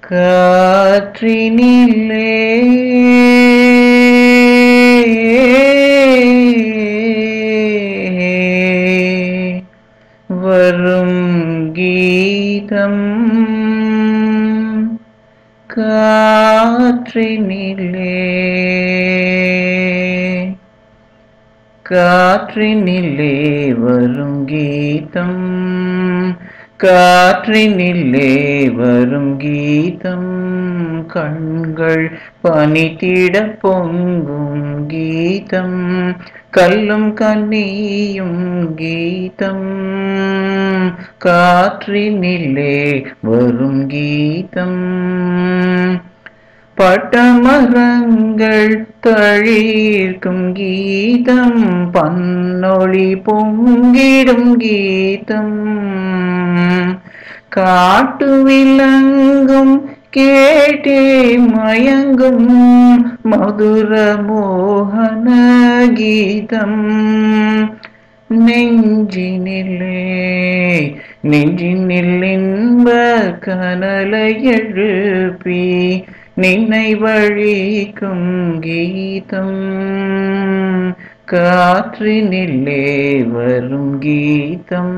காற்றினிலே வரும் கீதம் காற்றினிலே காற்றினிலே வரும் கீதம் காற்றினிலே வரும் கீதம் கண்கள் பனித்திட பொங்கும் கீதம் கல்லும் கனியும் கீதம் காற்றினிலே வரும் கீதம் பட்டமரங்கள் தளிர்க்கும் கீதம் பன்னொளி பொங்கிடும் கீதம் காட்டு விலங்கும் கேட்டே மயங்கும் மதுர மோகன கீதம் நெஞ்சினிலே இன்ப கனலை எழுப்பி நினைவழிக்கும் கீதம் காற்றினிலே வரும் கீதம்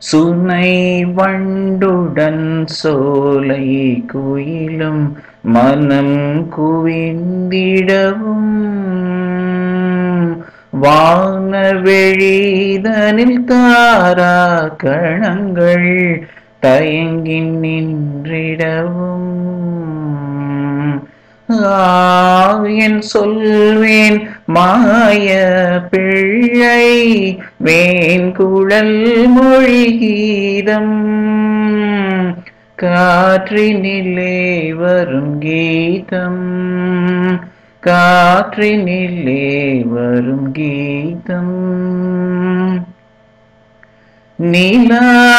சுனை வண்டுடன் சோலை குயிலும் மனம் குவிந்திடவும் வானவெளிதனில் தாரா கணங்கள் தயங்கி நின்றிடவும் என் சொல்வேன் மாய பிள்ளை வேன்குழல் மொழிகீதம் காற்றினிலே வரும் கீதம் காற்றினிலே வரும் கீதம்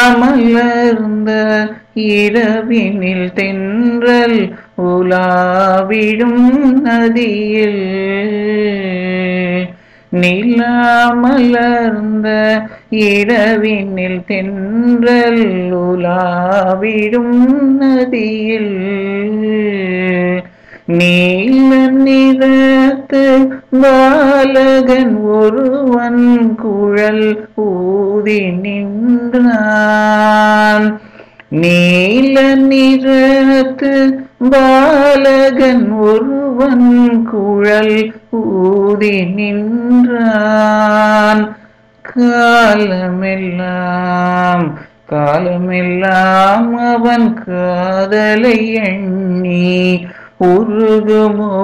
நீலாமலர்ந்த இரவினில் தென்றல் உலாவிடும் நதியில் நீலாமலர்ந்த இரவினில் தென்றல் உலாவிடும் நதியில் நீல நிறத்து பாலகன் ஒருவன் குழல் ஊதி நின்றான் நீல நிறத்து பாலகன் ஒருவன் குழல் ஊதி நின்றான் காலமெல்லாம் அவன் காதலை எண்ணி உருகுமோ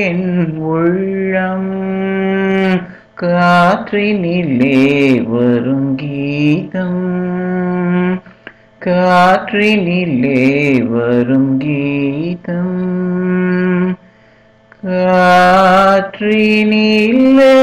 என் உள்ளம் காற்றினிலே வரும் கீதம் காற்றினிலே வரும் கீதம் காற்றினிலே